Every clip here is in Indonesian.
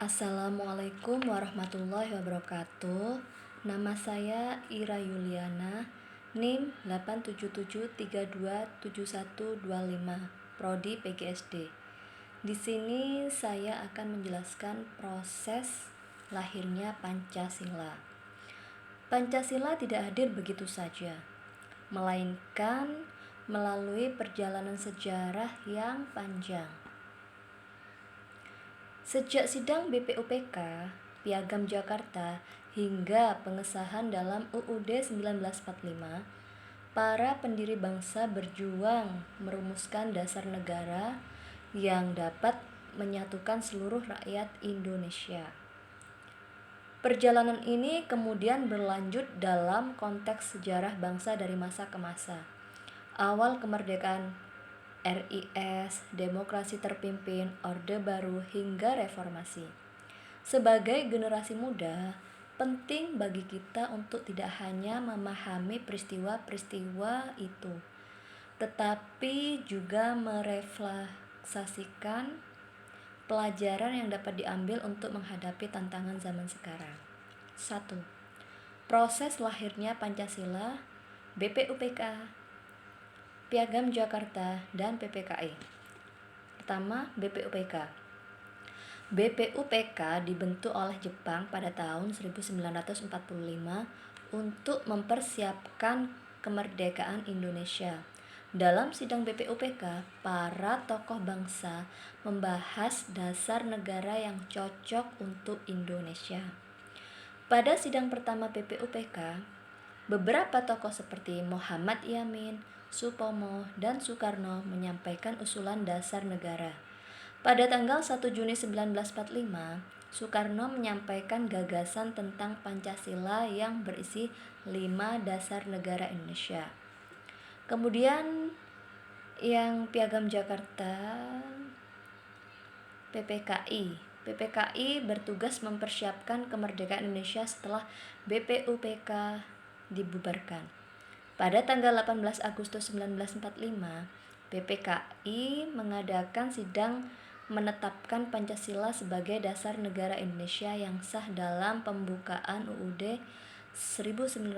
Assalamualaikum warahmatullahi wabarakatuh. Nama saya Ira Yuliana, NIM 877327125, Prodi PGSD. Di sini saya akan menjelaskan proses lahirnya Pancasila. Pancasila tidak hadir begitu saja, melainkan melalui perjalanan sejarah yang panjang. Sejak sidang BPUPK, Piagam Jakarta, hingga pengesahan dalam UUD 1945, para pendiri bangsa berjuang merumuskan dasar negara yang dapat menyatukan seluruh rakyat Indonesia. Perjalanan ini kemudian berlanjut dalam konteks sejarah bangsa dari masa ke masa. Awal kemerdekaan RIS, demokrasi terpimpin, Orde Baru, hingga reformasi. Sebagai generasi muda, penting bagi kita untuk tidak hanya memahami peristiwa-peristiwa itu, tetapi juga merefleksasikan pelajaran yang dapat diambil untuk menghadapi tantangan zaman sekarang. 1. Proses lahirnya Pancasila, BPUPK, Piagam Jakarta, dan PPKI. Pertama, BPUPK. BPUPK dibentuk oleh Jepang pada tahun 1945 untuk mempersiapkan kemerdekaan Indonesia. Dalam sidang BPUPK, para tokoh bangsa membahas dasar negara yang cocok untuk Indonesia. Pada sidang pertama BPUPK, beberapa tokoh seperti Muhammad Yamin, Supomo, dan Soekarno menyampaikan usulan dasar negara. Pada tanggal 1 Juni 1945, Soekarno menyampaikan gagasan tentang Pancasila yang berisi 5 dasar negara Indonesia. Kemudian yang Piagam Jakarta, PPKI. PPKI bertugas mempersiapkan kemerdekaan Indonesia setelah BPUPK dibubarkan. Pada tanggal 18 Agustus 1945, PPKI mengadakan sidang menetapkan Pancasila sebagai dasar negara Indonesia yang sah dalam pembukaan UUD 1945.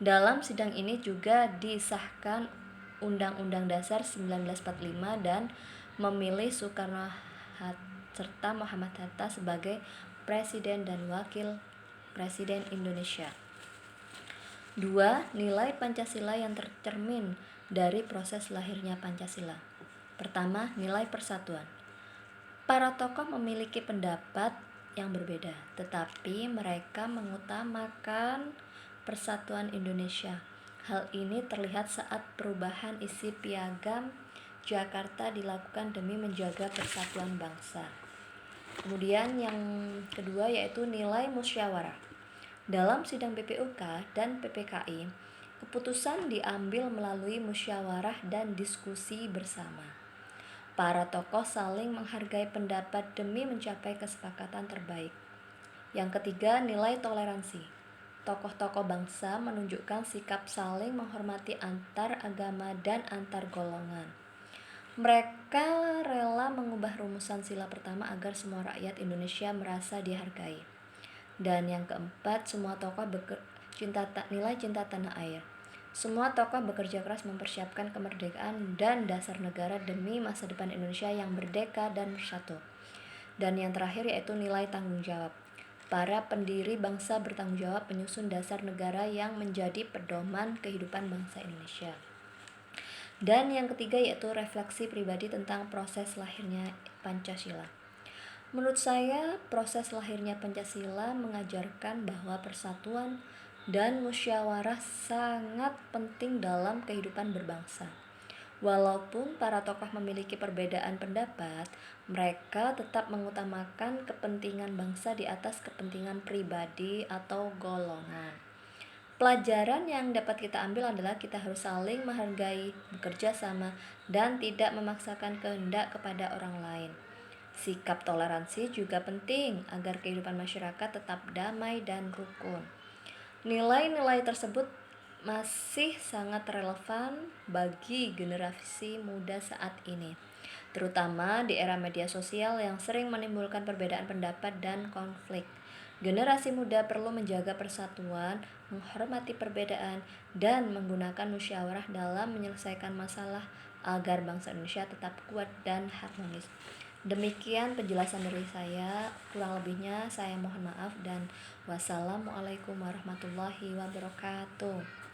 Dalam sidang ini juga disahkan Undang-Undang Dasar 1945 dan memilih Soekarno serta Muhammad Hatta sebagai Presiden dan Wakil Presiden Indonesia. 2. Nilai Pancasila yang tercermin dari proses lahirnya Pancasila. Pertama, nilai persatuan. Para tokoh memiliki pendapat yang berbeda, tetapi mereka mengutamakan persatuan Indonesia. Hal ini terlihat saat perubahan isi Piagam Jakarta dilakukan demi menjaga persatuan bangsa. Kemudian yang kedua yaitu nilai musyawarah. Dalam sidang BPUK dan PPKI, keputusan diambil melalui musyawarah dan diskusi bersama. Para tokoh saling menghargai pendapat demi mencapai kesepakatan terbaik. Yang ketiga, nilai toleransi. Tokoh-tokoh bangsa menunjukkan sikap saling menghormati antar agama dan antar golongan. Mereka rela mengubah rumusan sila pertama agar semua rakyat Indonesia merasa dihargai. Dan yang keempat, semua tokoh nilai cinta tanah air. Semua tokoh bekerja keras mempersiapkan kemerdekaan dan dasar negara demi masa depan Indonesia yang merdeka dan bersatu. Dan yang terakhir yaitu nilai tanggung jawab. Para pendiri bangsa bertanggung jawab menyusun dasar negara yang menjadi pedoman kehidupan bangsa Indonesia. Dan yang ketiga yaitu refleksi pribadi tentang proses lahirnya Pancasila. Menurut saya, proses lahirnya Pancasila mengajarkan bahwa persatuan dan musyawarah sangat penting dalam kehidupan berbangsa. Walaupun para tokoh memiliki perbedaan pendapat, mereka tetap mengutamakan kepentingan bangsa di atas kepentingan pribadi atau golongan. Pelajaran yang dapat kita ambil adalah kita harus saling menghargai, bekerja sama, dan tidak memaksakan kehendak kepada orang lain. Sikap toleransi juga penting agar kehidupan masyarakat tetap damai dan rukun. Nilai-nilai tersebut masih sangat relevan bagi generasi muda saat ini. terutama di era media sosial yang sering menimbulkan perbedaan pendapat dan konflik. Generasi muda perlu menjaga persatuan, menghormati perbedaan, dan menggunakan musyawarah dalam menyelesaikan masalah agar bangsa Indonesia tetap kuat dan harmonis. Demikian penjelasan dari saya, kurang lebihnya saya mohon maaf dan wassalamualaikum warahmatullahi wabarakatuh.